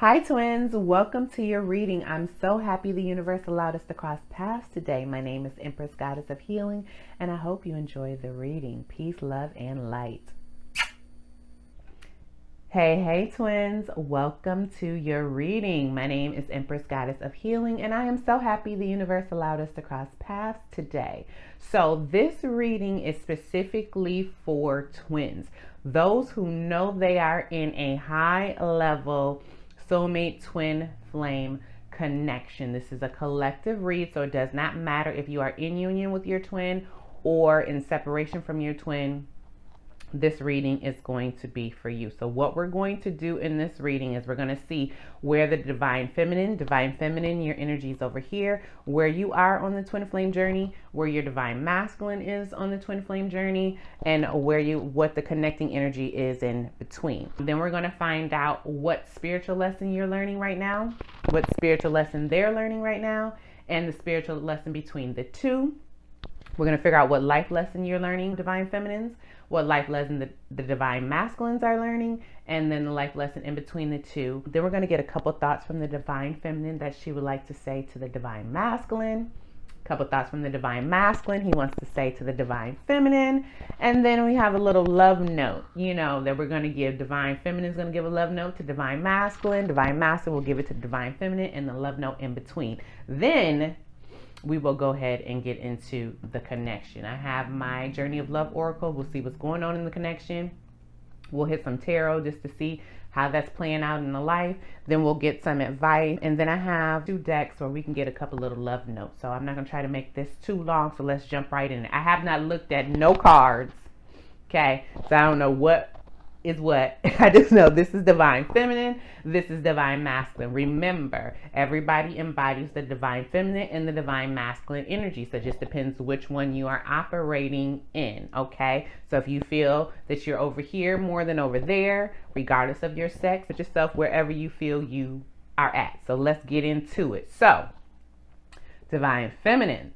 Hi twins, welcome to your reading. I'm so happy the universe allowed us to cross paths today. My name is Empress Goddess of Healing, and I hope you enjoy the reading. Peace, love, and light. Hey twins, welcome to your reading. My name is Empress Goddess of Healing, and I am so happy the universe allowed us to cross paths today. So this reading is specifically for twins, those who know they are in a high level soulmate twin flame connection. This is a collective read, so it does not matter if you are in union with your twin or in separation from your twin. This reading is going to be for you. So what we're going to do in this reading is we're going to see where the divine feminine, your energy is over here, where you are on the twin flame journey, where your divine masculine is on the twin flame journey, and what the connecting energy is in between. Then we're going to find out what spiritual lesson you're learning right now, what spiritual lesson they're learning right now, and the spiritual lesson between the two. We're going to figure out what life lesson you're learning, divine feminines, what life lesson the divine masculines are learning, and then the life lesson in between the two. Then we're going to get a couple thoughts from the divine feminine that she would like to say to the divine masculine. A couple thoughts from the divine masculine he wants to say to the divine feminine. And then we have a little love note, that we're going to give. Divine feminine is going to give a love note to divine masculine. Divine masculine will give it to divine feminine, and the love note in between. Then we will go ahead and get into the connection. I have my Journey of Love Oracle. We'll see what's going on in the connection. We'll hit some tarot just to see how that's playing out in the life. Then we'll get some advice. And then I have 2 decks where we can get a couple little love notes. So I'm not going to try to make this too long. So let's jump right in. I have not looked at no cards. Okay. So I don't know what is what. I just know this is divine feminine, this is divine masculine. Remember, everybody embodies the divine feminine and the divine masculine energy, so it just depends which one you are operating in. Okay, so if you feel that you're over here more than over there, regardless of your sex, put yourself wherever you feel you are at. So let's get into it. So divine feminines,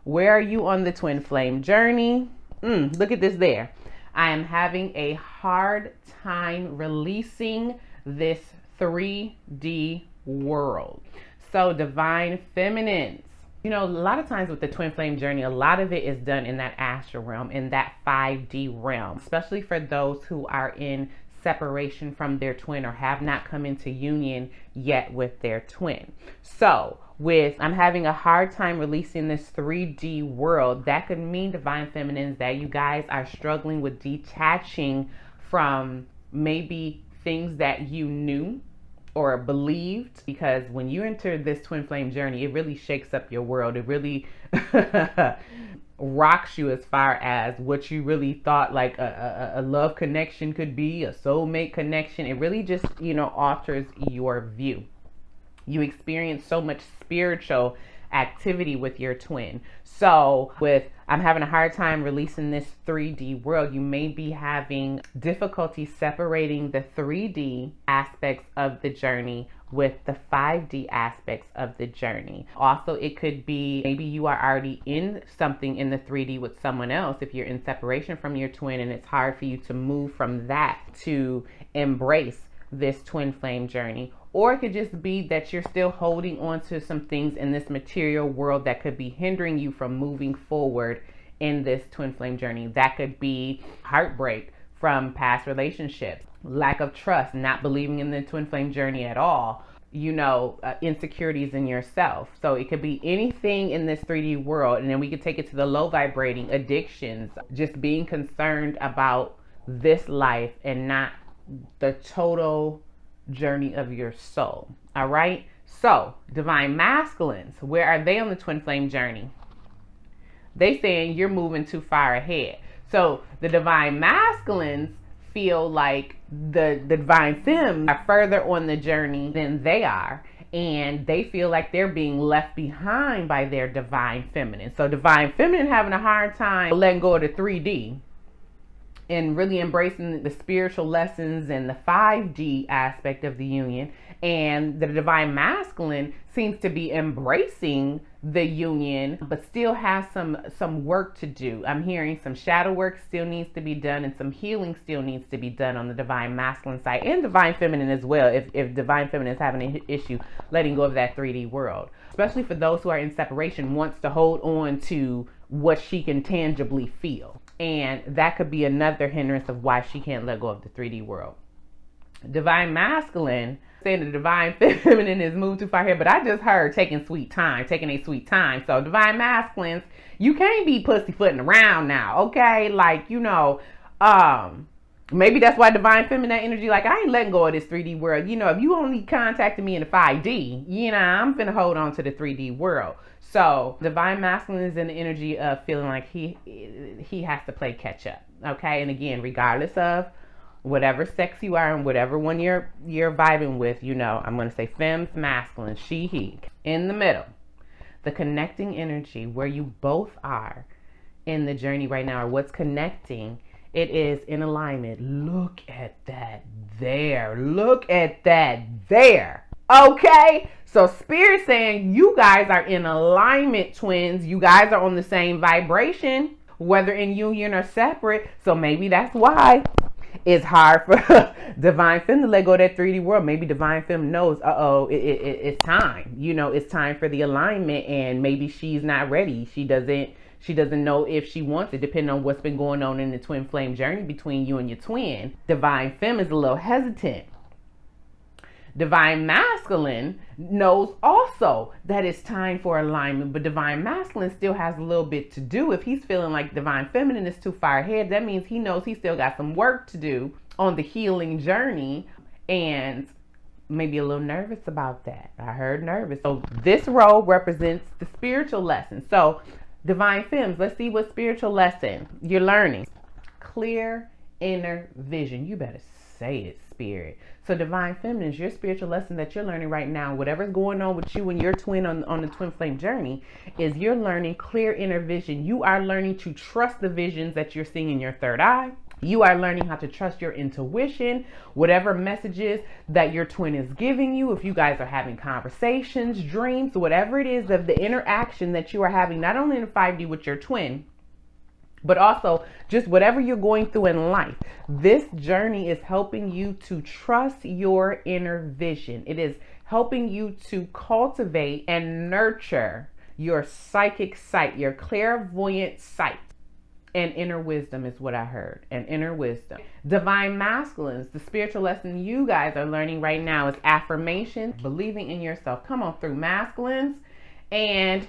where are you on the twin flame journey? Look at this there. I am having a hard time releasing this 3D world. So divine feminines, a lot of times with the twin flame journey, a lot of it is done in that astral realm, in that 5D realm, especially for those who are in separation from their twin or have not come into union yet with their twin. So I'm having a hard time releasing this 3D world. That could mean, divine feminines, that you guys are struggling with detaching from maybe things that you knew or believed, because when you enter this twin flame journey, it really shakes up your world. It really rocks you as far as what you really thought like a love connection could be, a soulmate connection. It really just, alters your view. You experience so much spiritual activity with your twin. So I'm having a hard time releasing this 3D world. You may be having difficulty separating the 3D aspects of the journey with the 5D aspects of the journey. Also, it could be maybe you are already in something in the 3D with someone else if you're in separation from your twin, and it's hard for you to move from that to embrace this twin flame journey. Or it could just be that you're still holding on to some things in this material world that could be hindering you from moving forward in this twin flame journey. That could be heartbreak from past relationships, lack of trust, not believing in the twin flame journey at all, insecurities in yourself. So it could be anything in this 3D world. And then we could take it to the low vibrating addictions, just being concerned about this life and not the total journey of your soul. All right. So divine masculines, where are they on the twin flame journey? They saying you're moving too far ahead. So the divine masculines feel like the divine femmes are further on the journey than they are, and they feel like they're being left behind by their divine feminine. So divine feminine having a hard time letting go of the 3D and really embracing the spiritual lessons and the 5D aspect of the union. And the divine masculine seems to be embracing the union, but still has some work to do. I'm hearing some shadow work still needs to be done, and some healing still needs to be done on the divine masculine side, and divine feminine as well, if divine feminine is having an issue letting go of that 3D world. Especially for those who are in separation, wants to hold on to what she can tangibly feel. And that could be another hindrance of why she can't let go of the 3D world. Divine masculine, saying the divine feminine is moved too far here, but I just heard taking a sweet time. So divine masculines, you can't be pussyfooting around now, okay? Like, maybe that's why divine feminine energy, like, I ain't letting go of this 3D world. If you only contacted me in the 5D, I'm finna hold on to the 3D world. So divine masculine is in the energy of feeling like he has to play catch up, okay? And again, regardless of whatever sex you are and whatever one you're vibing with, I'm going to say femmes, masculine, she, he. In the middle, the connecting energy where you both are in the journey right now, or what's connecting, it is in alignment. Look at that there. Okay? So Spirit saying you guys are in alignment, twins. You guys are on the same vibration, whether in union or separate. So maybe that's why it's hard for divine femme to let go of that 3D world. Maybe divine femme knows, it's time. It's time for the alignment, and maybe she's not ready. She doesn't know if she wants it, depending on what's been going on in the twin flame journey between you and your twin. Divine femme is a little hesitant. Divine masculine knows also that it's time for alignment, but divine masculine still has a little bit to do. If he's feeling like divine feminine is too far ahead, that means he knows he still got some work to do on the healing journey, and maybe a little nervous about that. I heard nervous. So this row represents the spiritual lesson. So divine femmes, let's see what spiritual lesson you're learning. Clear inner vision. You better say it, Spirit. So divine feminine is your spiritual lesson that you're learning right now. Whatever's going on with you and your twin on the twin flame journey is you're learning clear inner vision. You are learning to trust the visions that you're seeing in your third eye. You are learning how to trust your intuition, whatever messages that your twin is giving you. If you guys are having conversations, dreams, whatever it is of the interaction that you are having, not only in 5D with your twin, but also just whatever you're going through in life. This journey is helping you to trust your inner vision. It is helping you to cultivate and nurture your psychic sight, your clairvoyant sight. And inner wisdom is what I heard. And inner wisdom. Divine masculines, the spiritual lesson you guys are learning right now is affirmation, believing in yourself. Come on through, masculines. And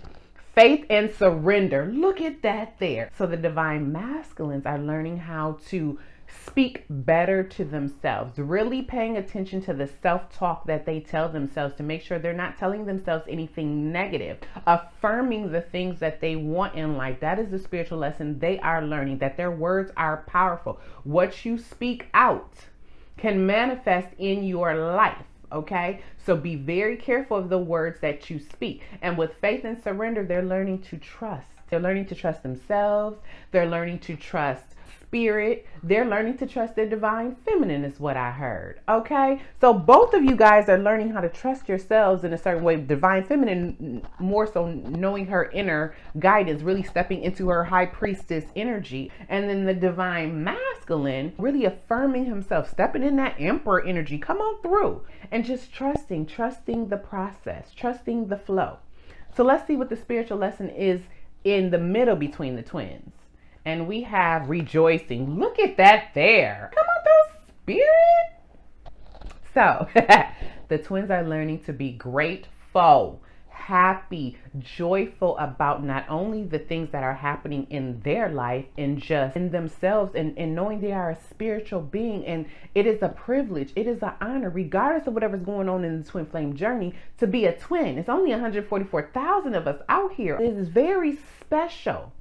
faith and surrender. Look at that there. So the divine masculines are learning how to speak better to themselves, really paying attention to the self-talk that they tell themselves to make sure they're not telling themselves anything negative, affirming the things that they want in life. That is the spiritual lesson they are learning, that their words are powerful. What you speak out can manifest in your life. Okay, so be very careful of the words that you speak. And with faith and surrender, they're learning to trust. They're learning to trust themselves. They're learning to trust spirit. They're learning to trust their divine feminine is what I heard. Okay, so both of you guys are learning how to trust yourselves in a certain way. Divine feminine more so knowing her inner guidance, really stepping into her high priestess energy. And then the divine masculine really affirming himself, stepping in that emperor energy. Come on through and just trusting the process, trusting the flow. So let's see what the spiritual lesson is in the middle between the twins. And we have rejoicing. Look at that there. Come on through, spirit. So the twins are learning to be grateful, happy, joyful about not only the things that are happening in their life and just in themselves, and knowing they are a spiritual being. And it is a privilege. It is an honor, regardless of whatever's going on in the twin flame journey, to be a twin. It's only 144,000 of us out here. It is very special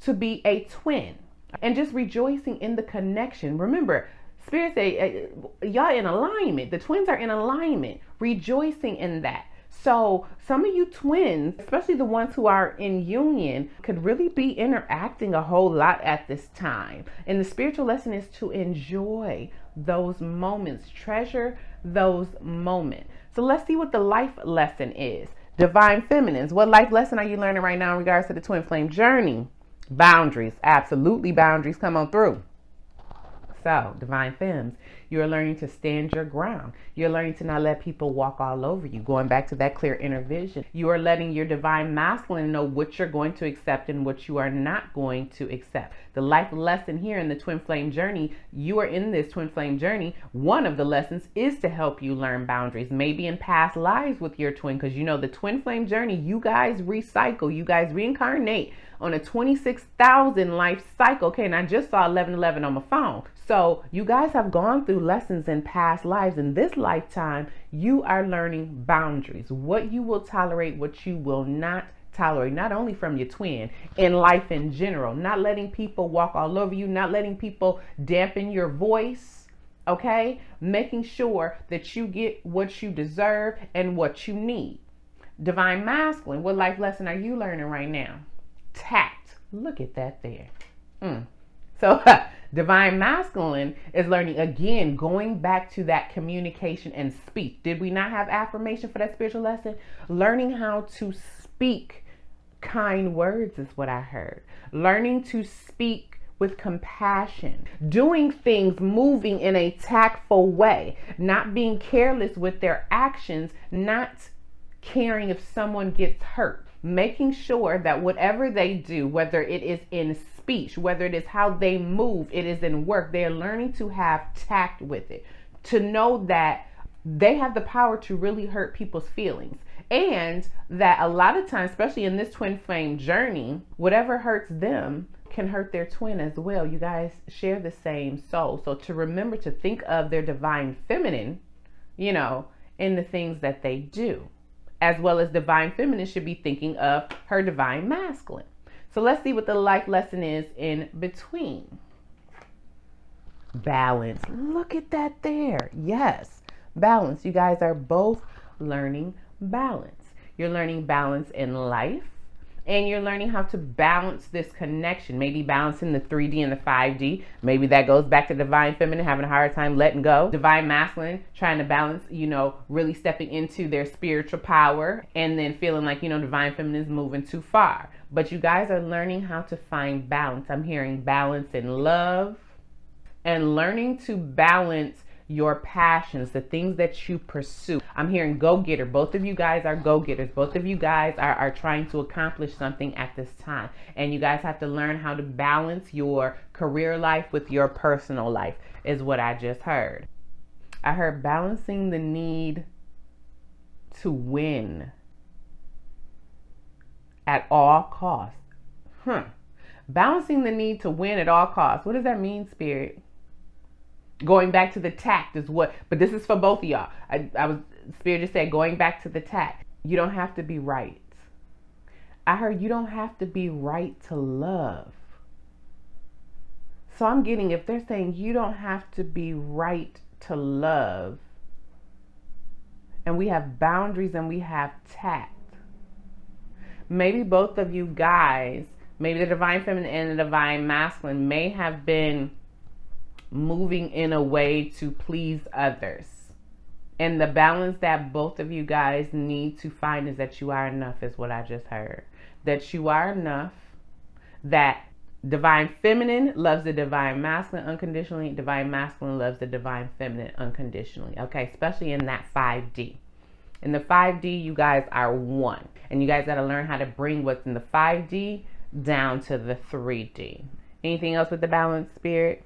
to be a twin, and just rejoicing in the connection. Remember, Spirit say y'all in alignment. The twins are in alignment, rejoicing in that. So some of you twins, especially the ones who are in union, could really be interacting a whole lot at this time. And the spiritual lesson is to enjoy those moments, treasure those moments. So let's see what the life lesson is. Divine feminines, what life lesson are you learning right now in regards to the twin flame journey? Boundaries, absolutely boundaries, come on through. So, divine femmes, you're learning to stand your ground. You're learning to not let people walk all over you. Going back to that clear inner vision. You are letting your divine masculine know what you're going to accept and what you are not going to accept. The life lesson here in the twin flame journey, you are in this twin flame journey. One of the lessons is to help you learn boundaries. Maybe in past lives with your twin, because you know the twin flame journey, you guys recycle, you guys reincarnate on a 26,000 life cycle. Okay, and I just saw 1111 on my phone. So you guys have gone through lessons in past lives. In this lifetime, you are learning boundaries, what you will tolerate, what you will not tolerate, not only from your twin, in life in general, not letting people walk all over you, not letting people dampen your voice. Okay, making sure that you get what you deserve and what you need. Divine masculine, what life lesson are you learning right now? Tact. Look at that there. So divine masculine is learning, again, going back to that communication and speech. Did we not have affirmation for that spiritual lesson? Learning how to speak kind words is what I heard. Learning to speak with compassion, doing things, moving in a tactful way, not being careless with their actions, not caring if someone gets hurt. Making sure that whatever they do, whether it is in speech, whether it is how they move, it is in work, they are learning to have tact with it, to know that they have the power to really hurt people's feelings. And that a lot of times, especially in this twin flame journey, whatever hurts them can hurt their twin as well. You guys share the same soul. So to remember to think of their divine feminine, in the things that they do. As well as divine feminine should be thinking of her divine masculine. So let's see what the life lesson is in between. Balance. Look at that there. Yes, balance. You guys are both learning balance. You're learning balance in life, and you're learning how to balance this connection. Maybe balancing the 3D and the 5D. Maybe that goes back to divine feminine, having a hard time letting go. Divine masculine, trying to balance, really stepping into their spiritual power, and then feeling like, divine feminine is moving too far. But you guys are learning how to find balance. I'm hearing balance in love and learning to balance your passions, the things that you pursue. I'm hearing go-getter. Both of you guys are go-getters. Both of you guys are trying to accomplish something at this time. And you guys have to learn how to balance your career life with your personal life, is what I just heard. I heard balancing the need to win at all costs. Balancing the need to win at all costs. What does that mean, Spirit? Going back to the tact is what, but this is for both of y'all. Spirit just said, going back to the tact. You don't have to be right. I heard you don't have to be right to love. So I'm getting, if they're saying you don't have to be right to love, and we have boundaries and we have tact, maybe both of you guys, maybe the divine feminine and the divine masculine may have been moving in a way to please others. And the balance that both of you guys need to find is that you are enough, is what I just heard. That you are enough. That divine feminine loves the divine masculine unconditionally. Divine masculine loves the divine feminine unconditionally. Okay, especially in that 5D. In the 5D, you guys are one. And you guys got to learn how to bring what's in the 5D down to the 3D. Anything else with the balance, Spirit?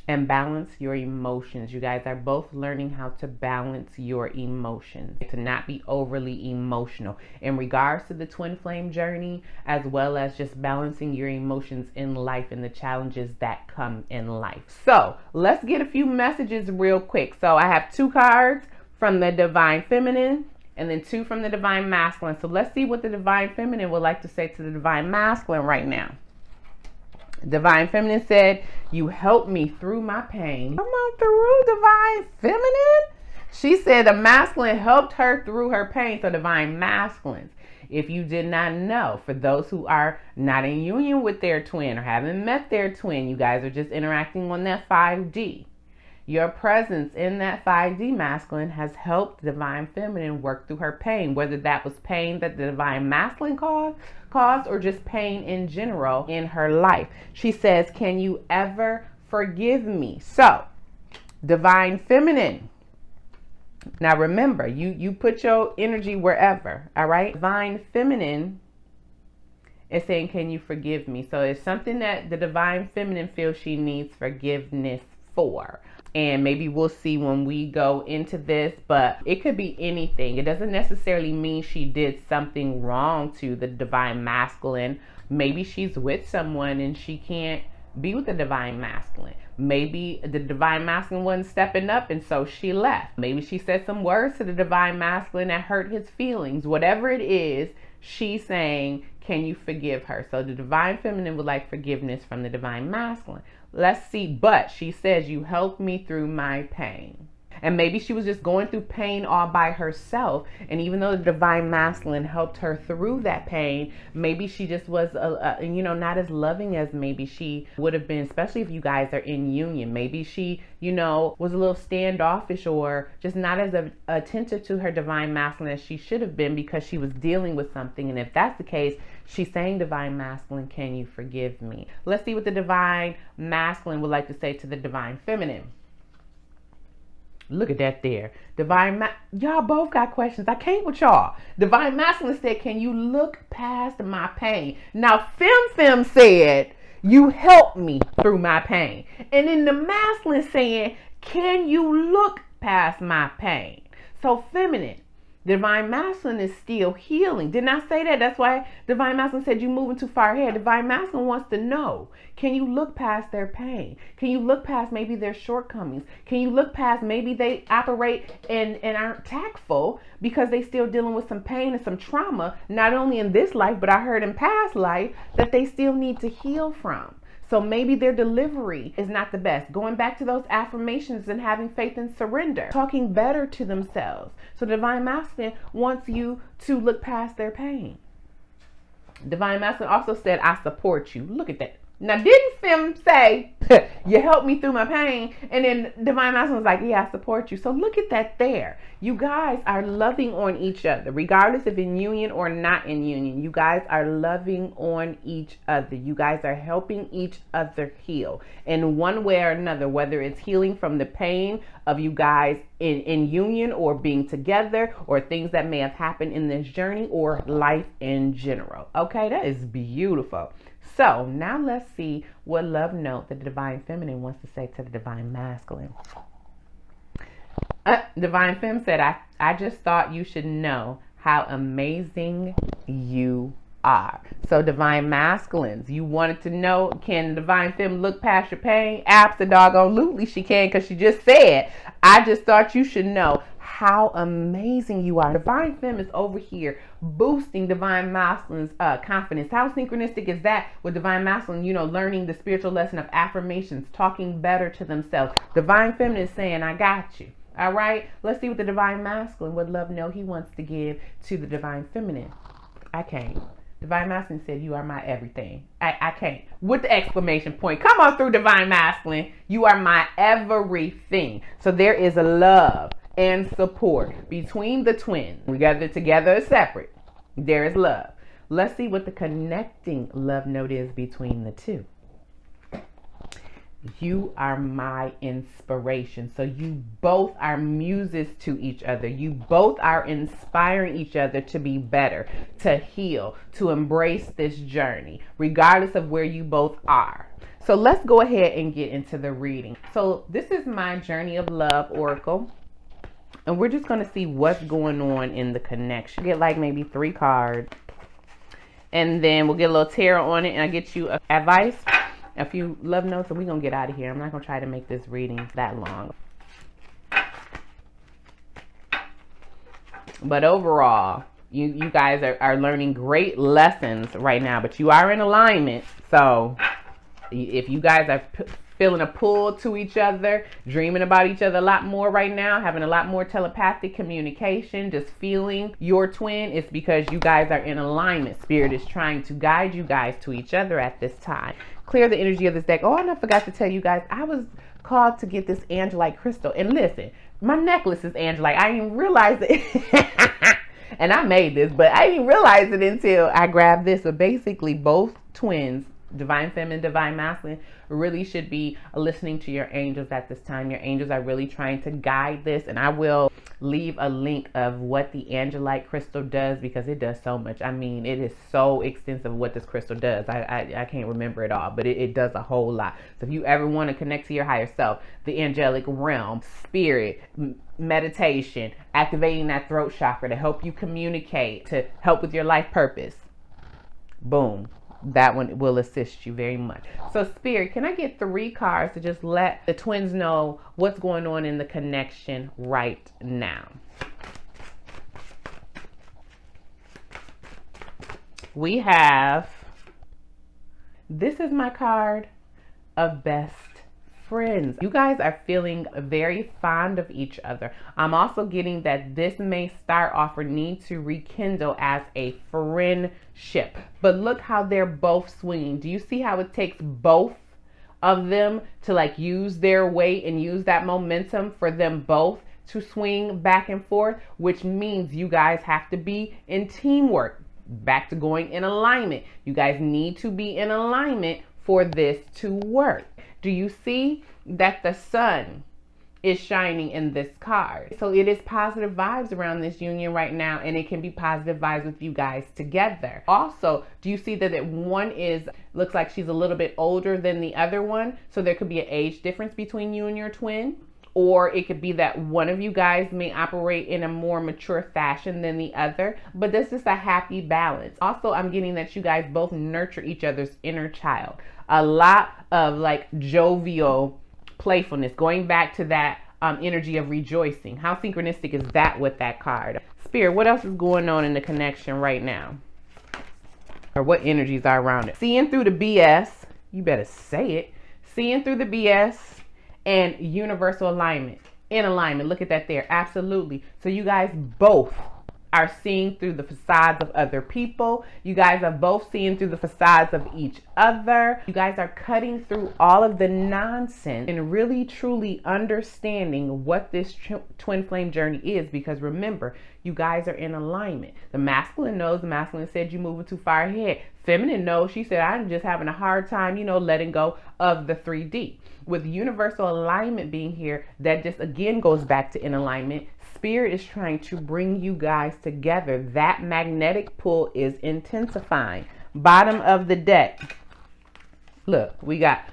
And balance your emotions. You guys are both learning how to balance your emotions, to not be overly emotional in regards to the twin flame journey, as well as just balancing your emotions in life and the challenges that come in life. So let's get a few messages real quick. So I have 2 cards from the divine feminine and then 2 from the divine masculine. So let's see what the divine feminine would like to say to the divine masculine right now. Divine feminine said, you helped me through my pain. Come on through, divine feminine. She said the masculine helped her through her pain. So divine masculines, if you did not know, for those who are not in union with their twin or haven't met their twin, you guys are just interacting on that 5D. Your presence in that 5D masculine has helped the divine feminine work through her pain, whether that was pain that the divine masculine caused or just pain in general in her life. She says, can you ever forgive me? So, divine feminine. Now remember, you put your energy wherever, all right? Divine feminine is saying, can you forgive me? So it's something that the divine feminine feels she needs forgiveness for. And maybe we'll see when we go into this, but it could be anything. It doesn't necessarily mean she did something wrong to the divine masculine. Maybe she's with someone and she can't be with the divine masculine. Maybe the divine masculine wasn't stepping up and so she left. Maybe she said some words to the divine masculine that hurt his feelings. Whatever it is, she's saying, can you forgive her? So the divine feminine would like forgiveness from the divine masculine. Let's see, but she says, you helped me through my pain. And maybe she was just going through pain all by herself. And even though the divine masculine helped her through that pain, maybe she just was, not as loving as maybe she would have been, especially if you guys are in union. Maybe she, was a little standoffish or just not as attentive to her divine masculine as she should have been because she was dealing with something. And if that's the case, she's saying, divine masculine, can you forgive me? Let's see what the divine masculine would like to say to the divine feminine. Look at that there. Y'all both got questions. I can't with y'all. Divine masculine said, can you look past my pain? Now, Fem said, you helped me through my pain. And then the masculine saying, can you look past my pain? So feminine, divine masculine is still healing. Didn't I say that? That's why divine masculine said you moving too far ahead. Divine masculine wants to know, can you look past their pain? Can you look past maybe their shortcomings? Can you look past maybe they operate and aren't tactful because they still dealing with some pain and some trauma, not only in this life, but I heard in past life that they still need to heal from. So maybe their delivery is not the best. Going back to those affirmations and having faith and surrender. Talking better to themselves. So divine masculine wants you to look past their pain. Divine masculine also said, I support you. Look at that. Now, didn't Fem say, you helped me through my pain? And then divine masculine was like, yeah, I support you. So look at that there. You guys are loving on each other, regardless if in union or not in union. You guys are loving on each other. You guys are helping each other heal in one way or another, whether it's healing from the pain of you guys in union or being together or things that may have happened in this journey or life in general. Okay, that is beautiful. So now let's see what love note the divine feminine wants to say to the divine masculine. Divine femme said, I just thought you should know how amazing you are. So divine masculines, you wanted to know, can divine femme look past your pain? Absolutely she can, because she just said, I just thought you should know how amazing you are. Divine femme is over here boosting divine masculine's confidence. How synchronistic is that with divine masculine, learning the spiritual lesson of affirmations, talking better to themselves. Divine feminine is saying, I got you. All right, let's see what the divine masculine would love know he wants to give to the divine feminine. I can't. Divine masculine said, you are my everything. I can't. With the exclamation point. Come on through, divine masculine. You are my everything. So there is a love and support between the twins. Whether together or separate, there is love. Let's see what the connecting love note is between the two. You are my inspiration. So you both are muses to each other. You both are inspiring each other to be better, to heal, to embrace this journey, regardless of where you both are. So let's go ahead and get into the reading. So this is my Journey of Love Oracle. And we're just going to see what's going on in the connection. Get like maybe 3 cards. And then we'll get a little tarot on it. And I'll get you advice, a few love notes, and we're going to get out of here. I'm not going to try to make this reading that long. But overall, you guys are learning great lessons right now. But you are in alignment. So if you guys are feeling a pull to each other, dreaming about each other a lot more right now, having a lot more telepathic communication, just feeling your twin, it's because you guys are in alignment. Spirit is trying to guide you guys to each other at this time. Clear the energy of this deck. Oh, and I forgot to tell you guys, I was called to get this Angelite crystal. And listen, my necklace is Angelite. I didn't realize it. And I made this, but I didn't realize it until I grabbed this. So basically, both twins, divine feminine, divine masculine, really should be listening to your angels at this time. Your angels are really trying to guide this, and I will leave a link of what the Angelite crystal does, because it does so much. I mean, it is so extensive what this crystal does. I can't remember it all, but it does a whole lot. So if you ever want to connect to your higher self, the angelic realm, spirit, meditation, activating that throat chakra to help you communicate, to help with your life purpose, boom, that one will assist you very much. So Spirit, can I get 3 cards to just let the twins know what's going on in the connection right now? We have, this is my card of best friends. You guys are feeling very fond of each other. I'm also getting that this may start off or need to rekindle as a friendship. But look how they're both swinging. Do you see how it takes both of them to like use their weight and use that momentum for them both to swing back and forth, which means you guys have to be in teamwork. Back to going in alignment. You guys need to be in alignment for this to work. Do you see that the sun is shining in this card? So it is positive vibes around this union right now, and it can be positive vibes with you guys together. Also, do you see that one looks like she's a little bit older than the other one? So there could be an age difference between you and your twin. Or it could be that one of you guys may operate in a more mature fashion than the other, but this is a happy balance. Also, I'm getting that you guys both nurture each other's inner child. A lot of like jovial playfulness, going back to that energy of rejoicing. How synchronistic is that with that card? Spirit, what else is going on in the connection right now? Or what energies are around it? Seeing through the BS, you better say it. Seeing through the BS. And universal alignment, in alignment. Look at that there. Absolutely. So you guys both are seeing through the facades of other people. You guys are both seeing through the facades of each other. You guys are cutting through all of the nonsense and really truly understanding what this twin flame journey is. Because remember, you guys are in alignment. The masculine knows. The masculine said you're moving too far ahead. Feminine knows. She said, I'm just having a hard time, letting go of the 3D. With universal alignment being here, that just again goes back to in alignment. Spirit is trying to bring you guys together. That magnetic pull is intensifying. Bottom of the deck. Look, we got,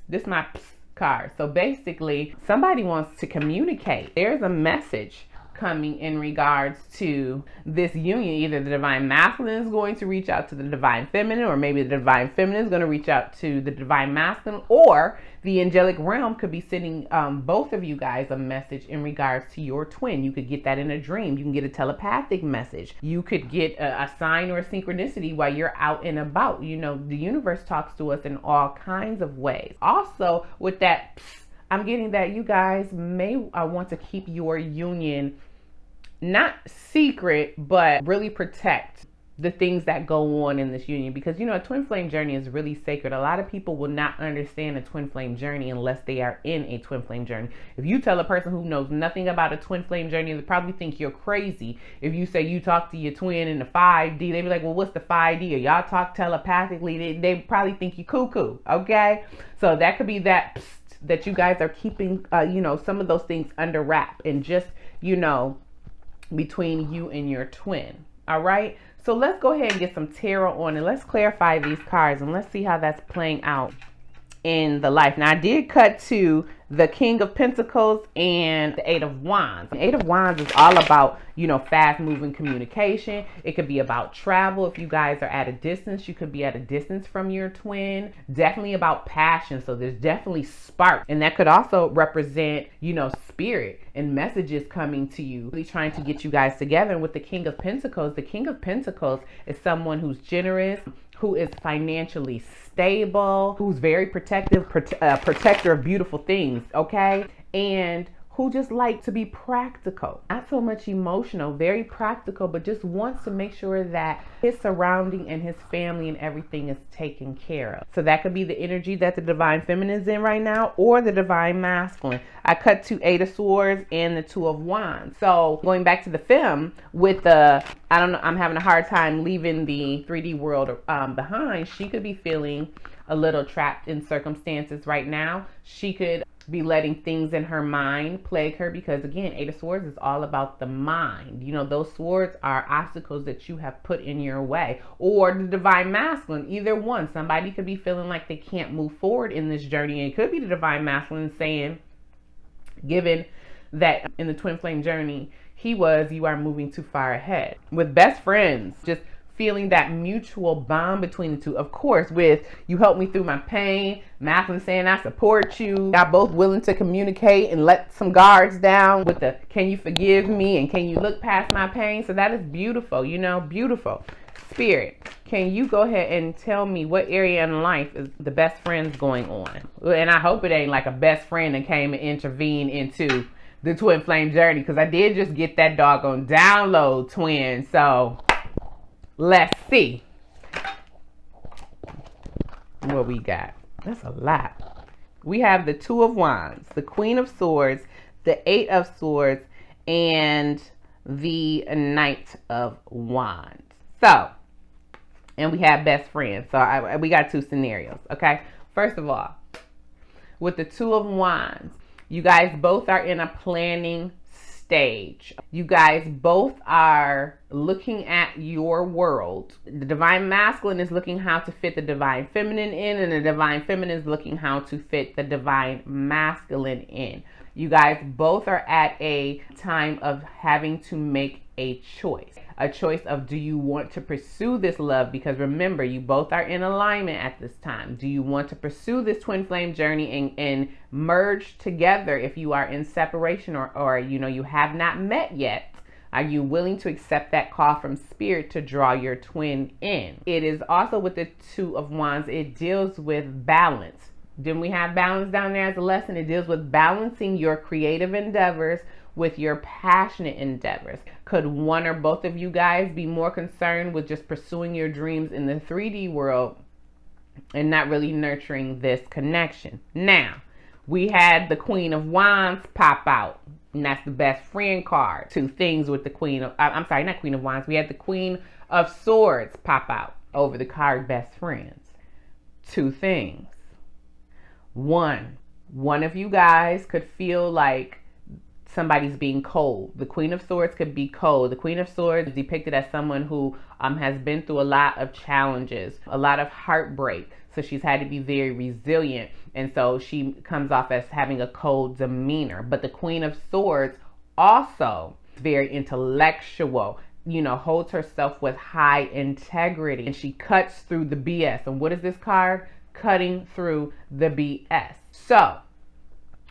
this is my card. So basically, somebody wants to communicate. There's a message coming in regards to this union. Either the divine masculine is going to reach out to the divine feminine, or maybe the divine feminine is going to reach out to the divine masculine, or the angelic realm could be sending both of you guys a message in regards to your twin. You could get that in a dream. You can get a telepathic message. You could get a sign or a synchronicity while you're out and about. The universe talks to us in all kinds of ways. Also, with that, I'm getting that you guys may want to keep your union not secret, but really protect the things that go on in this union. Because, a twin flame journey is really sacred. A lot of people will not understand a twin flame journey unless they are in a twin flame journey. If you tell a person who knows nothing about a twin flame journey, they probably think you're crazy. If you say you talk to your twin in the 5D, they be like, well, what's the 5D? Or y'all talk telepathically. They probably think you cuckoo, okay? So that could be that you guys are keeping, some of those things under wrap and just, between you and your twin. All right. So let's go ahead and get some tarot on and let's clarify these cards and let's see how that's playing out in the life. Now I did cut to the King of Pentacles and the Eight of Wands. The Eight of Wands is all about, fast moving communication. It could be about travel. If you guys are at a distance, you could be at a distance from your twin. Definitely about passion. So there's definitely spark. And that could also represent, spirit and messages coming to you, really trying to get you guys together. And with the King of Pentacles is someone who's generous, who is financially stable, who's very protective, protector of beautiful things, okay? And who just like to be practical, not so much emotional, very practical, but just wants to make sure that his surrounding and his family and everything is taken care of. So that could be the energy that the divine feminine is in right now, or the divine masculine. I cut to 8 of Swords and the 2 of Wands. So going back to the femme with the, I don't know, I'm having a hard time leaving the 3D world behind. She could be feeling a little trapped in circumstances right now. She could be letting things in her mind plague her, because again, 8 of Swords is all about the mind. You know, those swords are obstacles that you have put in your way. Or the divine masculine, either one. Somebody could be feeling like they can't move forward in this journey. It could be the divine masculine saying, given that in the twin flame journey you are moving too far ahead. With best friends, just feeling that mutual bond between the two. Of course, with you help me through my pain, masculine saying I support you. Y'all both willing to communicate and let some guards down with the can you forgive me and can you look past my pain. So that is beautiful, you know, beautiful. Spirit, can you go ahead and tell me what area in life is the best friends going on? And I hope it ain't like a best friend that came and intervened into the twin flame journey, because I did just get that doggone download, twin. So let's see what we got. That's a lot. We have the 2 of Wands, the Queen of Swords, the 8 of Swords, and the Knight of Wands. So, and we have best friends. So we got 2 scenarios, okay? First of all, with the 2 of Wands, you guys both are in a planning stage. You guys both are looking at your world. The divine masculine is looking how to fit the divine feminine in, and the divine feminine is looking how to fit the divine masculine in. You guys both are at a time of having to make a choice of, do you want to pursue this love? Because remember, you both are in alignment at this time. Do you want to pursue this twin flame journey and merge together if you are in separation, or you know, you have not met yet? Are you willing to accept that call from spirit to draw your twin in? It is also with the 2 of Wands, it deals with balance. Didn't we have balance down there as a lesson? It deals with balancing your creative endeavors with your passionate endeavors. Could one or both of you guys be more concerned with just pursuing your dreams in the 3D world and not really nurturing this connection? Now, we had the Queen of Wands pop out, and that's the best friend card. 2 things with the Queen of, I'm sorry, not Queen of Wands. We had the Queen of Swords pop out over the card best friends. 2 things. One of you guys could feel like somebody's being cold. The Queen of Swords could be cold. The Queen of Swords is depicted as someone who has been through a lot of challenges, a lot of heartbreak. So she's had to be very resilient. And so she comes off as having a cold demeanor. But the Queen of Swords also is very intellectual, you know, holds herself with high integrity. And she cuts through the BS. And what is this card? Cutting through the BS. So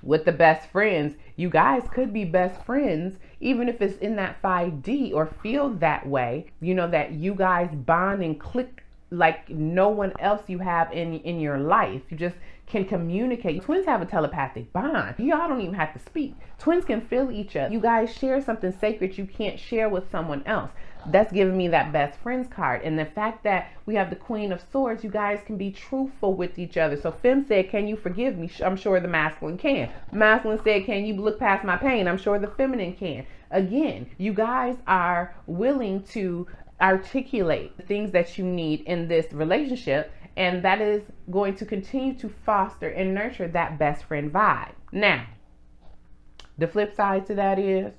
with the best friends, you guys could be best friends, even if it's in that 5D or feel that way, you know, that you guys bond and click like no one else you have in your life. You just can communicate. Twins have a telepathic bond. Y'all don't even have to speak. Twins can feel each other. You guys share something sacred you can't share with someone else. That's giving me that best friends card. And the fact that we have the Queen of Swords, you guys can be truthful with each other. So Femme said, can you forgive me? I'm sure the masculine can. Masculine said, can you look past my pain? I'm sure the feminine can. Again, you guys are willing to articulate the things that you need in this relationship, and that is going to continue to foster and nurture that best friend vibe. Now, the flip side to that is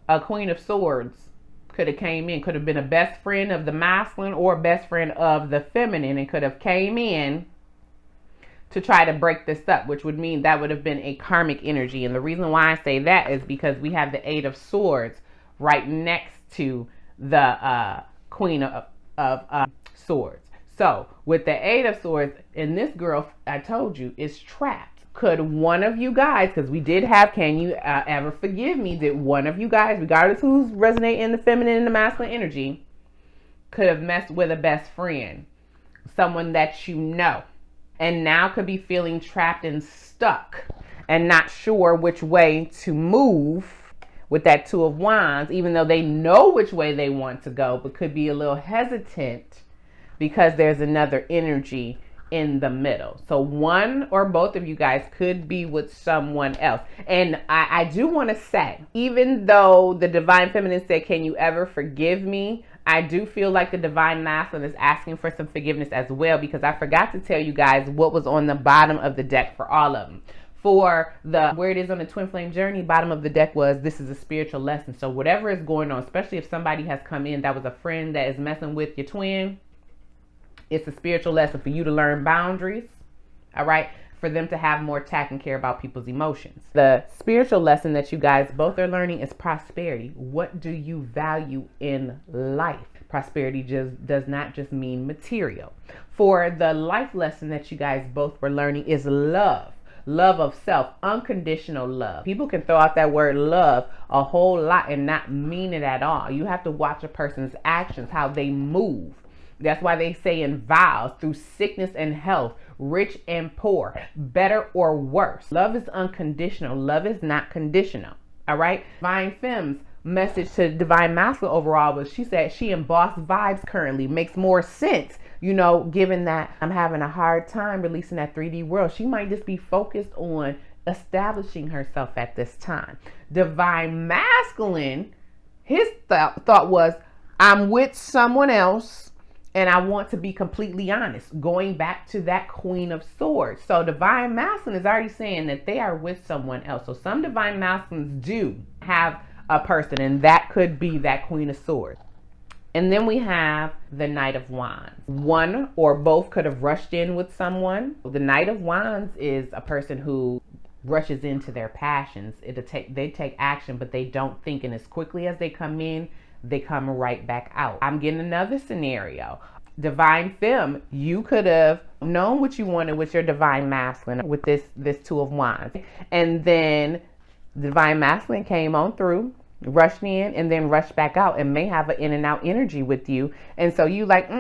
a Queen of Swords could have came in, could have been a best friend of the masculine or a best friend of the feminine, and could have came in to try to break this up, which would mean that would have been a karmic energy. And the reason why I say that is because we have the 8 of Swords right next to the Queen of Swords. So with the 8 of Swords, and this girl, I told you, is trapped. Could one of you guys, because we did have, can you ever forgive me? Did one of you guys, regardless who's resonating in the feminine and the masculine energy, could have messed with a best friend someone that you know, and now could be feeling trapped and stuck and not sure which way to move with that Two of Wands, even though they know which way they want to go, but could be a little hesitant because there's another energy in the middle. So one or both of you guys could be with someone else. And I do want to say, even though the Divine Feminine said, can you ever forgive me? I do feel like the Divine Masculine is asking for some forgiveness as well, because I forgot to tell you guys what was on the bottom of the deck for all of them. For the where it is on the twin flame journey, bottom of the deck was, this is a spiritual lesson. So whatever is going on, especially if somebody has come in that was a friend that is messing with your twin, it's a spiritual lesson for you to learn boundaries, all right? For them to have more tact and care about people's emotions. The spiritual lesson that you guys both are learning is prosperity. What do you value in life? Prosperity does not just mean material. For the life lesson that you guys both were learning is love. Love of self, unconditional love. People can throw out that word love a whole lot and not mean it at all. You have to watch a person's actions, how they move. That's why they say in vows, through sickness and health, rich and poor, better or worse. Love is unconditional. Love is not conditional. All right. Divine Femme's message to Divine Masculine overall was, she said she in boss vibes currently. Makes more sense, you know, given that I'm having a hard time releasing that 3D world. She might just be focused on establishing herself at this time. Divine Masculine, his thought was, I'm with someone else. And I want to be completely honest, going back to that Queen of Swords. So Divine Masculine is already saying that they are with someone else. So some Divine Masculines do have a person, and that could be that Queen of Swords. And then we have the Knight of Wands. One or both could have rushed in with someone. The Knight of Wands is a person who rushes into their passions. They take action, but they don't think. And as quickly as they come in, they come right back out. I'm getting another scenario. Divine Femme, you could have known what you wanted with your Divine Masculine with this Two of Wands. And then Divine Masculine came on through, rushed in, and then rushed back out, and may have an in and out energy with you. And so you like,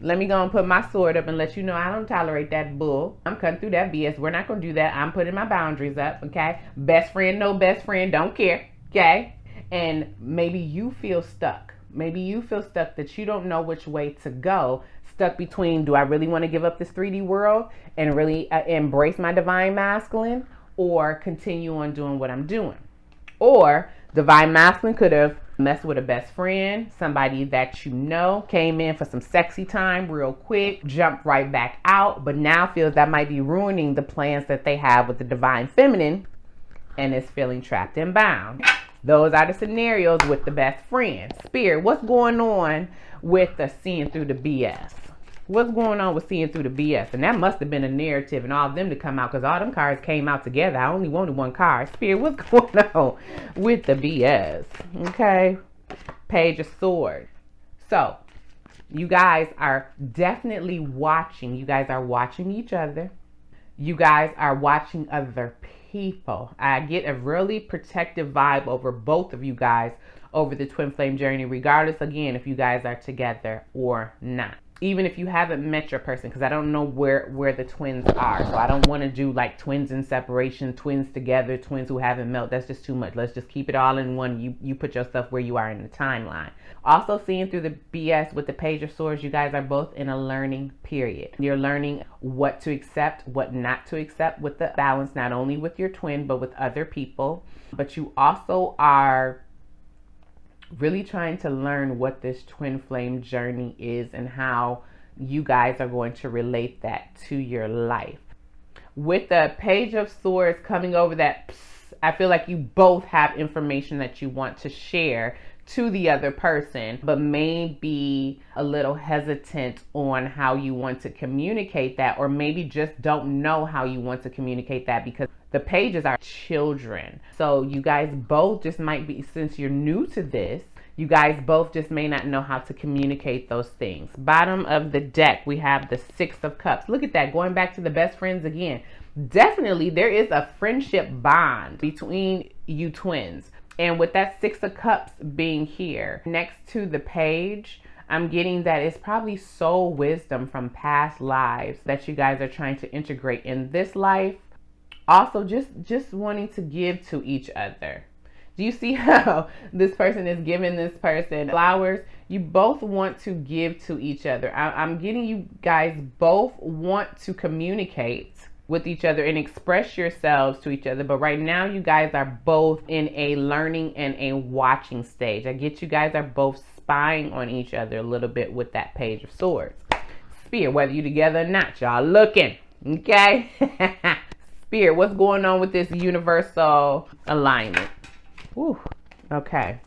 let me go and put my sword up and let you know I don't tolerate that bull. I'm cutting through that BS. We're not going to do that. I'm putting my boundaries up, okay? Best friend, no best friend, don't care, okay? And maybe you feel stuck. Maybe you feel stuck that you don't know which way to go. Stuck between, do I really want to give up this 3D world and really embrace my Divine Masculine, or continue on doing what I'm doing? Or Divine Masculine could have messed with a best friend, somebody that you know, came in for some sexy time real quick, jumped right back out, but now feels that might be ruining the plans that they have with the Divine Feminine, and is feeling trapped and bound. Those are the scenarios with the best friend. Spirit, what's going on with the seeing through the BS? What's going on with seeing through the BS? And that must have been a narrative and all of them to come out, because all them cards came out together. I only wanted one card. Spirit, what's going on with the BS? Okay. Page of Swords. So you guys are definitely watching. You guys are watching each other. You guys are watching other people. I get a really protective vibe over both of you guys over the twin flame journey, regardless, again, if you guys are together or not. Even if you haven't met your person, because I don't know where the twins are. So I don't want to do like twins in separation, twins together, twins who haven't met. That's just too much. Let's just keep it all in one. You put yourself where you are in the timeline. Also, seeing through the BS with the Page of Swords, you guys are both in a learning period. You're learning what to accept, what not to accept with the balance, not only with your twin, but with other people. But you also are really trying to learn what this twin flame journey is and how you guys are going to relate that to your life. With the Page of Swords coming over that, I feel like you both have information that you want to share to the other person, but may be a little hesitant on how you want to communicate that, or maybe just don't know how you want to communicate that, because the pages are children. So you guys both just might be, since you're new to this, you guys both just may not know how to communicate those things. Bottom of the deck, we have the Six of Cups. Look at that, going back to the best friends again. Definitely there is a friendship bond between you twins. And with that Six of Cups being here next to the page, I'm getting that it's probably soul wisdom from past lives that you guys are trying to integrate in this life. Also, just wanting to give to each other. Do you see how this person is giving this person flowers? You both want to give to each other. I'm getting you guys both want to communicate with each other and express yourselves to each other. But right now, you guys are both in a learning and a watching stage. I get you guys are both spying on each other a little bit with that Page of Swords. Spirit, whether you together or not, y'all looking, okay? Spirit, what's going on with this universal alignment? Ooh, okay.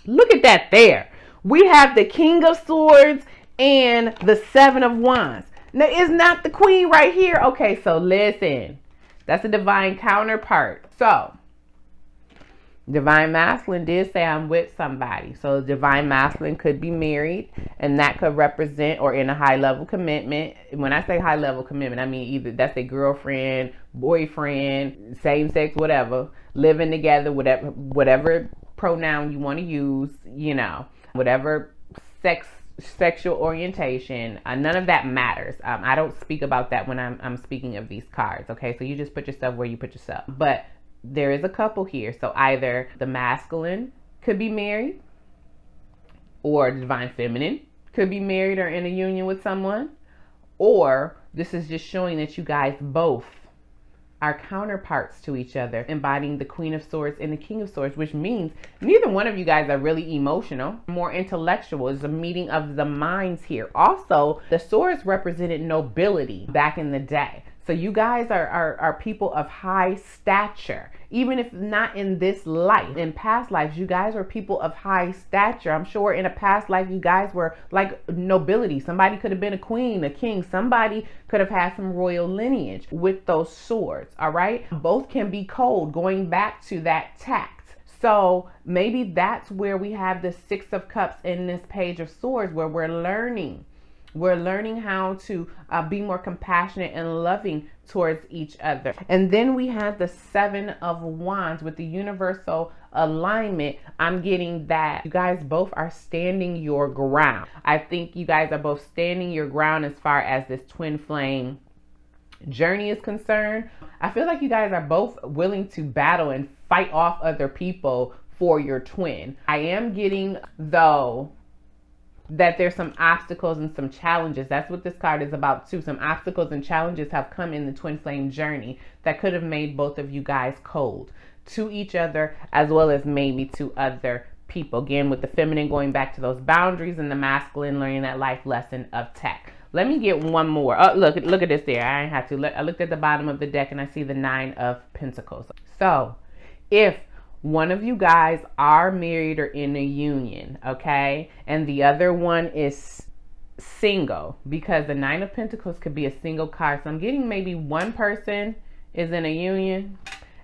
Look at that there. We have the King of Swords and the Seven of Wands. Now, is not the Queen right here? Okay, so listen. That's a divine counterpart. So, Divine Masculine did say I'm with somebody. So, Divine Masculine could be married, and that could represent or in a high-level commitment. When I say high-level commitment, I mean either that's a girlfriend, boyfriend, same-sex, whatever, living together, whatever pronoun you want to use, you know, whatever sexual orientation, none of that matters. I don't speak about that when I'm speaking of these cards. Okay, so you just put yourself where you put yourself. But there is a couple here. So either the masculine could be married, or the divine feminine could be married or in a union with someone, or this is just showing that you guys both are counterparts to each other, embodying the Queen of Swords and the King of Swords, which means neither one of you guys are really emotional, more intellectual. It's a meeting of the minds here. Also, the swords represented nobility back in the day. So you guys are people of high stature. Even if not in this life, in past lives, you guys were people of high stature. I'm sure in a past life, you guys were like nobility. Somebody could have been a queen, a king. Somebody could have had some royal lineage with those swords, all right? Both can be cold, going back to that tact. So maybe that's where we have the Six of Cups in this Page of Swords, where we're learning. We're learning how to be more compassionate and loving towards each other. And then we have the Seven of Wands with the universal alignment. I'm getting that you guys both are standing your ground. I think you guys are both standing your ground as far as this twin flame journey is concerned. I feel like you guys are both willing to battle and fight off other people for your twin. I am getting, though, that there's some obstacles and some challenges. That's what this card is about too. Some obstacles and challenges have come in the twin flame journey that could have made both of you guys cold to each other, as well as maybe to other people. Again, with the feminine going back to those boundaries and the masculine learning that life lesson of tech. Let me get one more. Oh, look at this there. I ain't have to. I looked at the bottom of the deck and I see the Nine of Pentacles. So if one of you guys are married or in a union, okay, and the other one is single, because the Nine of Pentacles could be a single card. So I'm getting maybe one person is in a union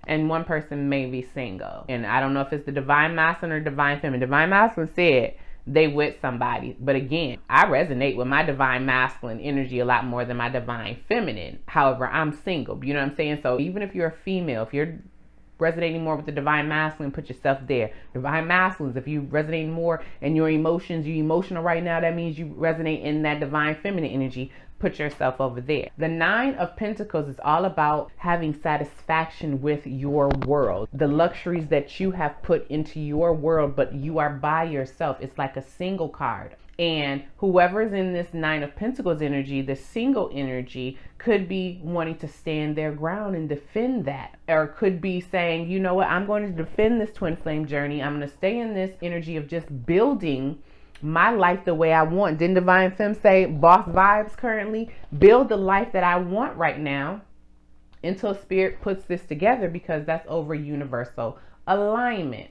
and one person may be single. And I don't know if it's the Divine Masculine or Divine Feminine. Divine Masculine said they with somebody. But again, I resonate with my Divine Masculine energy a lot more than my Divine Feminine. However, I'm single. You know what I'm saying? So even if you're a female, if you're resonating more with the Divine Masculine, put yourself there. Divine Masculines, if you resonate more in your emotions, you're emotional right now, that means you resonate in that Divine Feminine energy, put yourself over there. The Nine of Pentacles is all about having satisfaction with your world, the luxuries that you have put into your world, but you are by yourself. It's like a single card. And whoever's in this Nine of Pentacles energy, the single energy, could be wanting to stand their ground and defend that. Or could be saying, you know what, I'm going to defend this twin flame journey. I'm going to stay in this energy of just building my life the way I want. Didn't Divine Femme say boss vibes currently? Build the life that I want right now until Spirit puts this together, because that's over universal alignment.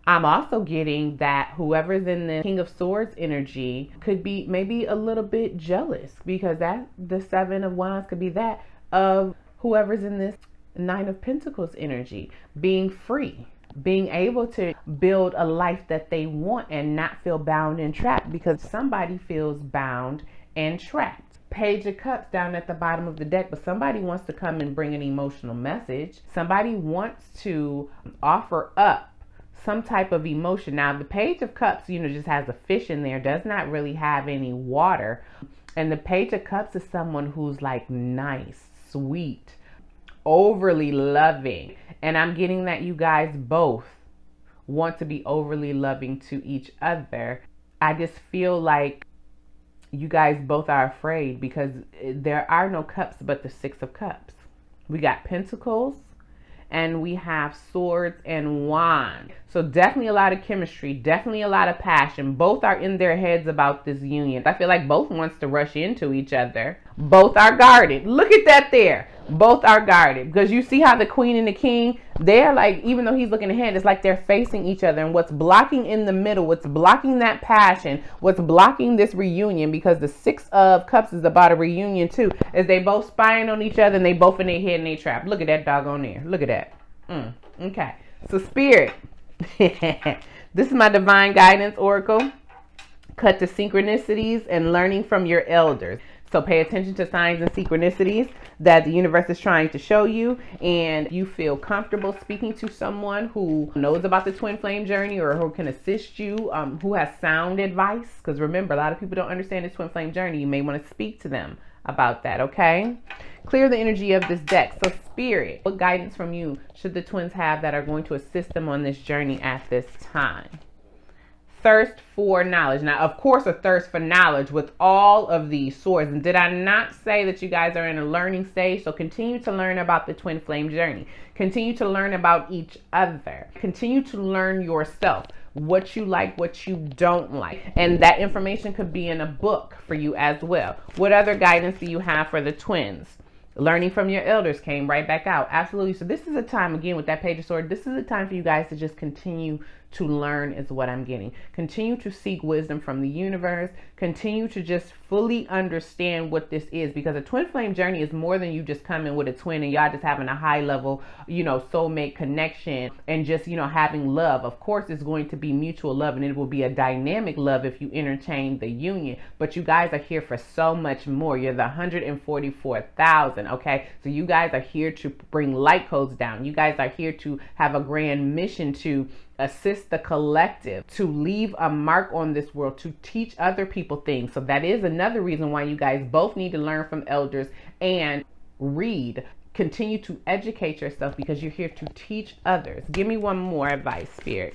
I'm also getting that whoever's in the King of Swords energy could be maybe a little bit jealous, because that the Seven of Wands could be that of whoever's in this Nine of Pentacles energy, being free, being able to build a life that they want and not feel bound and trapped, because somebody feels bound and trapped. Page of Cups down at the bottom of the deck, but somebody wants to come and bring an emotional message. Somebody wants to offer up some type of emotion. Now, the Page of Cups, just has a fish in there, does not really have any water. And the Page of Cups is someone who's like nice, sweet, overly loving. And I'm getting that you guys both want to be overly loving to each other. I just feel like you guys both are afraid because there are no cups but the Six of Cups. We got Pentacles and we have Swords and Wands. So definitely a lot of chemistry, definitely a lot of passion. Both are in their heads about this union. I feel like both wants to rush into each other. Both are guarded. Look at that there. Both are guarded, because you see how the Queen and the King, they're like, even though he's looking ahead, it's like they're facing each other. And what's blocking in the middle, what's blocking that passion, what's blocking this reunion, because the Six of Cups is about a reunion too, is they both spying on each other and they both in their head and they trap. Look at that doggone there. Look at that. Okay. So Spirit, this is my divine guidance oracle. Cut to synchronicities and learning from your elders. So pay attention to signs and synchronicities that the universe is trying to show you, and you feel comfortable speaking to someone who knows about the twin flame journey or who can assist you, who has sound advice. Because remember, a lot of people don't understand the twin flame journey. You may want to speak to them about that, okay? Clear the energy of this deck. So Spirit, what guidance from you should the twins have that are going to assist them on this journey at this time? Thirst for knowledge. Now, of course, a thirst for knowledge with all of these swords. And did I not say that you guys are in a learning stage? So continue to learn about the twin flame journey. Continue to learn about each other. Continue to learn yourself, what you like, what you don't like. And that information could be in a book for you as well. What other guidance do you have for the twins? Learning from your elders came right back out. Absolutely. So this is a time, again, with that Page of Swords, this is a time for you guys to just continue to learn is what I'm getting. Continue to seek wisdom from the universe. Continue to just fully understand what this is, because a twin flame journey is more than you just coming with a twin and y'all just having a high level, soulmate connection and just, having love. Of course, it's going to be mutual love, and it will be a dynamic love if you entertain the union. But you guys are here for so much more. You're the 144,000, okay? So you guys are here to bring light codes down. You guys are here to have a grand mission to assist the collective, to leave a mark on this world, to teach other people things. So that is another reason why you guys both need to learn from elders and read. Continue to educate yourself, because you're here to teach others. Give me one more advice, Spirit.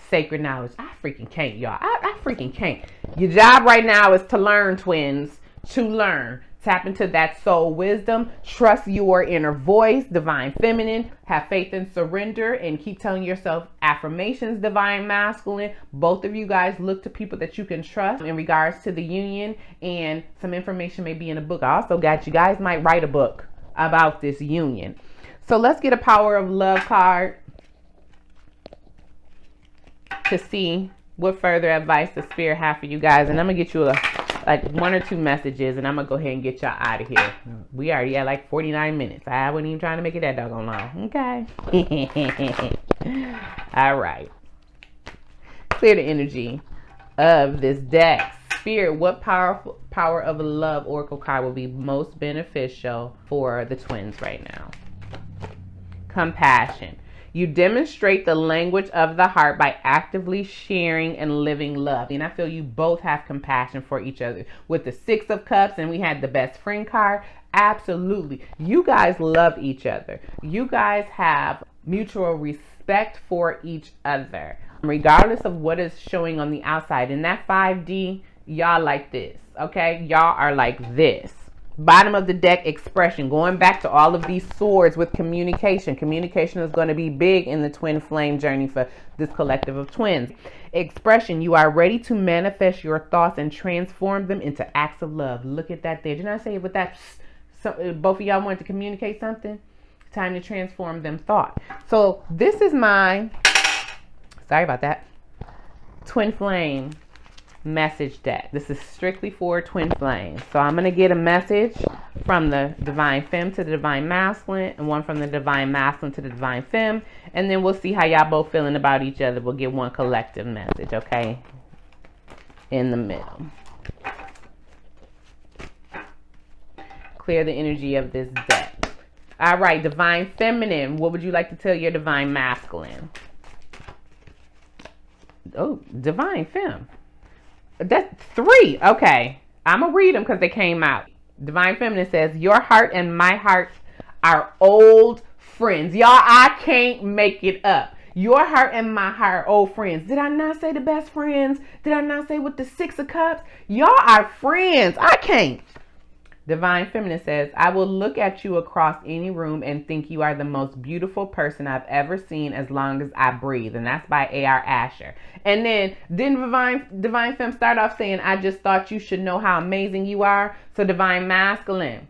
Sacred knowledge. I freaking can't, y'all. I freaking can't. Your job right now is to learn, twins. To learn. Tap into that soul wisdom. Trust your inner voice, divine feminine. Have faith and surrender, and keep telling yourself affirmations, divine masculine. Both of you guys look to people that you can trust in regards to the union, and some information may be in a book. I also got you guys might write a book about this union. So let's get a Power of Love card to see what further advice the Spirit have for you guys. And I'm going to get you like 1 or 2 messages, and I'm gonna go ahead and get y'all out of here. We already at like 49 minutes. I wasn't even trying to make it that doggone long. Okay. All right. Clear the energy of this deck. Spirit, what Power of Love oracle card will be most beneficial for the twins right now? Compassion. You demonstrate the language of the heart by actively sharing and living love. And I feel you both have compassion for each other. With the Six of Cups, and we had the best friend card. Absolutely. You guys love each other. You guys have mutual respect for each other, regardless of what is showing on the outside. In that 5D, y'all like this, okay? Y'all are like this. Bottom of the deck, expression. Going back to all of these swords with communication. Communication is going to be big in the twin flame journey for this collective of twins. Expression. You are ready to manifest your thoughts and transform them into acts of love. Look at that there. Didn't I say with that, both of y'all wanted to communicate something? Time to transform them thought. So this is my, sorry about that, twin flame message deck. This is strictly for twin flames. So I'm going to get a message from the divine femme to the divine masculine, and one from the divine masculine to the divine femme, and then we'll see how y'all both feeling about each other. We'll get one collective message, okay, in the middle. Clear the energy of this deck. All right, divine feminine, what would you like to tell your divine masculine? Oh, Divine Femme. That's 3. Okay. I'm going to read them because they came out. Divine Feminine says, your heart and my heart are old friends. Y'all, I can't make it up. Your heart and my heart are old friends. Did I not say the best friends? Did I not say with the 6 of Cups? Y'all are friends. I can't. Divine Feminine says, I will look at you across any room and think you are the most beautiful person I've ever seen as long as I breathe. And that's by A.R. Asher. And then didn't Divine Femme start off saying, I just thought you should know how amazing you are? So Divine Masculine.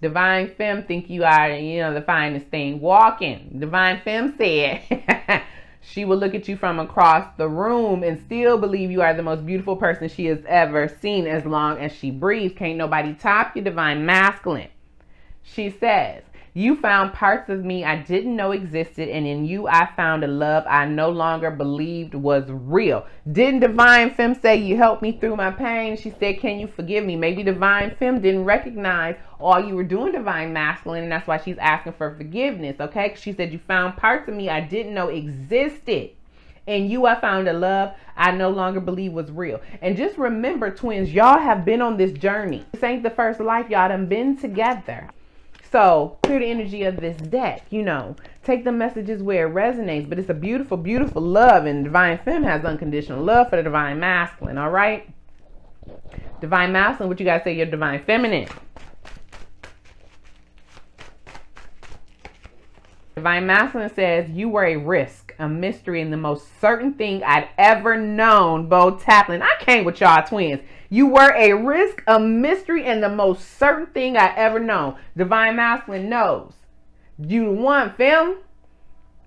Divine Femme think you are, the finest thing walking. Divine Femme said, she will look at you from across the room and still believe you are the most beautiful person she has ever seen as long as she breathes. Can't nobody top you, Divine Masculine. She says, you found parts of me I didn't know existed, and in you I found a love I no longer believed was real. Didn't Divine Femme say you helped me through my pain? She said, can you forgive me? Maybe Divine Femme didn't recognize all you were doing, Divine Masculine, and that's why she's asking for forgiveness, okay? She said, you found parts of me I didn't know existed. In you I found a love I no longer believe was real. And just remember, twins, y'all have been on this journey. This ain't the first life y'all done been together. So clear the energy of this deck, take the messages where it resonates, but it's a beautiful, beautiful love, and Divine Femme has unconditional love for the Divine Masculine, all right? Divine Masculine, what you guys say, your Divine Feminine? Divine Masculine says, you were a risk, a mystery, and the most certain thing I'd ever known, Bo Taplin. I can't with y'all, twins. You were a risk, a mystery, and the most certain thing I ever known. Divine Masculine knows. You the one, Femme.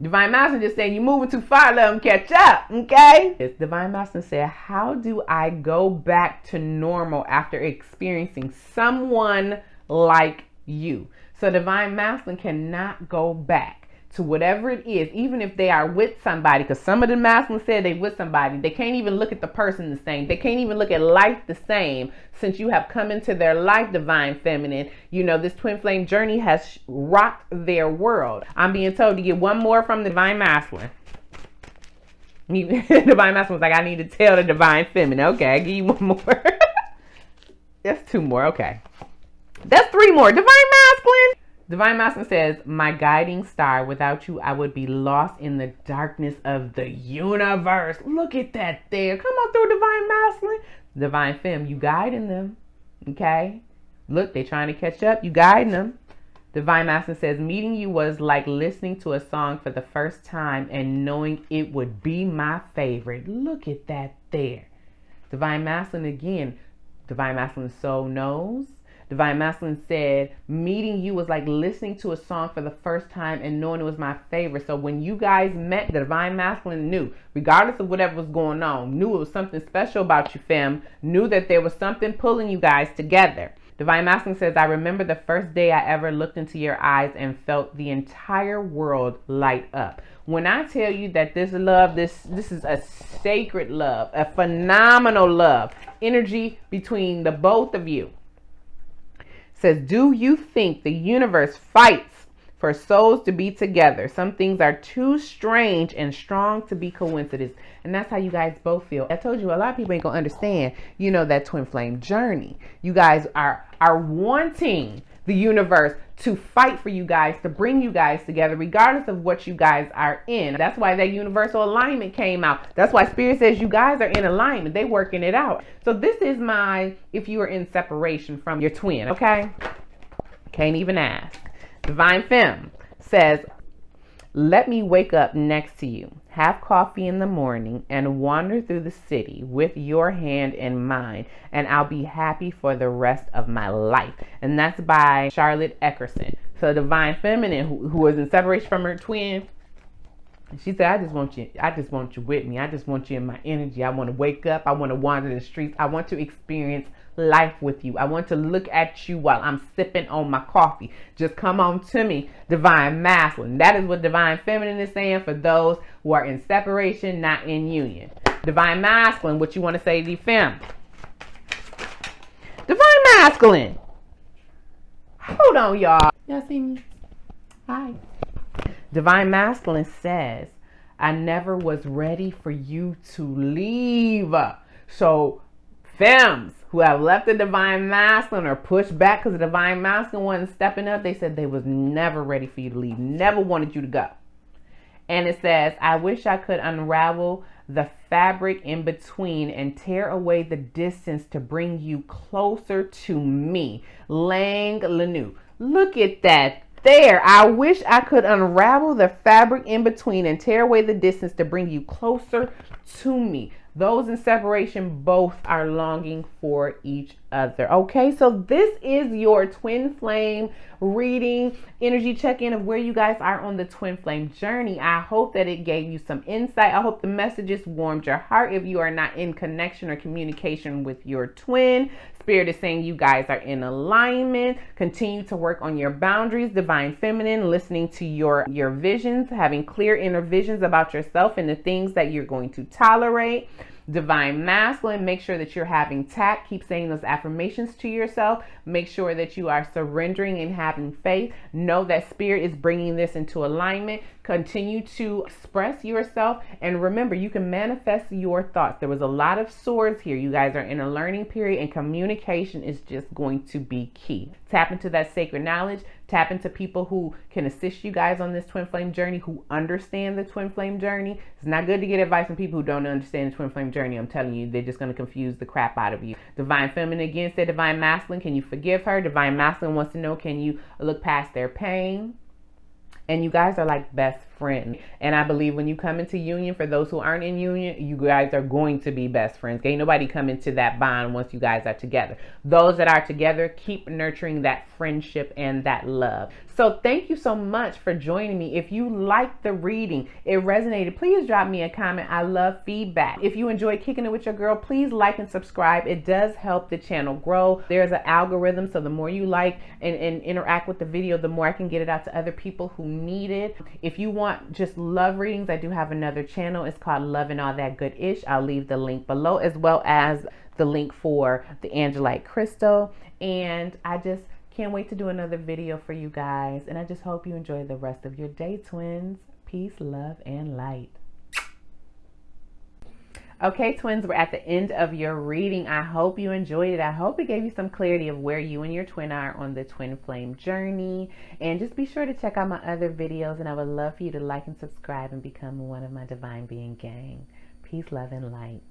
Divine Masculine just saying you moving too far, let them catch up, okay? Divine Masculine said, how do I go back to normal after experiencing someone like you? So Divine Masculine cannot go back to whatever it is, even if they are with somebody, because some of the masculine said they with somebody. They can't even look at the person the same. They can't even look at life the same since you have come into their life, Divine Feminine. This twin flame journey has rocked their world. I'm being told to get one more from the Divine Masculine. Divine Masculine was like, I need to tell the Divine Feminine. Okay, I'll give you one more. That's 2 more. Okay. That's 3 more. Divine Masculine. Divine Masculine says, my guiding star, without you, I would be lost in the darkness of the universe. Look at that there. Come on through, Divine Masculine. Divine Femme, you guiding them. Okay? Look, they trying to catch up. You guiding them. Divine Masculine says, meeting you was like listening to a song for the first time and knowing it would be my favorite. Look at that there. Divine Masculine again. Divine Masculine soul knows. Divine Masculine said, meeting you was like listening to a song for the first time and knowing it was my favorite. So when you guys met, the Divine Masculine knew, regardless of whatever was going on, knew it was something special about you, Femme, knew that there was something pulling you guys together. Divine Masculine says, I remember the first day I ever looked into your eyes and felt the entire world light up. When I tell you that this love, this is a sacred love, a phenomenal love, energy between the both of you. Says, do you think the universe fights for souls to be together? Some things are too strange and strong to be coincidence. And that's how you guys both feel. I told you a lot of people ain't gonna understand, that twin flame journey. You guys are wanting the universe to fight for you guys, to bring you guys together, regardless of what you guys are in. That's why that universal alignment came out. That's why Spirit says you guys are in alignment. They working it out. So this is if you are in separation from your twin, okay? Can't even ask. Divine Femme says, let me wake up next to you, have coffee in the morning, and wander through the city with your hand in mine, and I'll be happy for the rest of my life. And that's by Charlotte Eckerson. So Divine Feminine, who was in separation from her twin, she said, I just want you with me. I just want you in my energy. I want to wake up. I want to wander the streets. I want to experience life with you. I want to look at you while I'm sipping on my coffee. Just come on to me, Divine Masculine. That is what Divine Feminine is saying for those who are in separation, not in union. Divine Masculine, what you want to say to the Femme? Divine Masculine. Hold on, y'all. Y'all see me? Hi. Divine Masculine says, I never was ready for you to leave. So femmes who have left the divine masculine or pushed back because the divine masculine wasn't stepping up, they said they was never ready for you to leave, never wanted you to go. And it says, I wish I could unravel the fabric in between and tear away the distance to bring you closer to me. Lang Lanu. Look at that there. I wish I could unravel the fabric in between and tear away the distance to bring you closer to me. Those in separation both are longing for each other. Okay, so this is your twin flame reading, energy check-in of where you guys are on the twin flame journey. I hope that it gave you some insight. I hope the messages warmed your heart. If you are not in connection or communication with your twin, Spirit is saying you guys are in alignment. Continue to work on your boundaries, divine feminine, listening to your visions, having clear inner visions about yourself and the things that you're going to tolerate. Divine masculine, make sure that you're having tact. Keep saying those affirmations to yourself. Make sure that you are surrendering and having faith. Know that Spirit is bringing this into alignment. Continue to express yourself. And remember, you can manifest your thoughts. There was a lot of swords here. You guys are in a learning period and communication is just going to be key. Tap into that sacred knowledge. Tap into people who can assist you guys on this twin flame journey, who understand the twin flame journey. It's not good to get advice from people who don't understand the twin flame journey. I'm telling you, they're just going to confuse the crap out of you. Divine feminine again said divine masculine. Can you forgive her? Divine masculine wants to know, can you look past their pain? And you guys are like best friends. And I believe when you come into union, for those who aren't in union, you guys are going to be best friends. Ain't nobody come into that bond once you guys are together. Those that are together, keep nurturing that friendship and that love. So thank you so much for joining me. If you liked the reading, it resonated, please drop me a comment. I love feedback. If you enjoy kicking it with your girl, please like and subscribe. It does help the channel grow. There's an algorithm, so the more you like and interact with the video, the more I can get it out to other people who need it. If you want just love readings, I do have another channel. It's called Love and All That Good Ish. I'll leave the link below, as well as the link for the Angelite Crystal. And I just can't wait to do another video for you guys. And I just hope you enjoy the rest of your day, twins. Peace, love, and light. Okay, twins, we're at the end of your reading. I hope you enjoyed it. I hope it gave you some clarity of where you and your twin are on the twin flame journey. And just be sure to check out my other videos. And I would love for you to like and subscribe and become one of my Divine Being gang. Peace, love, and light.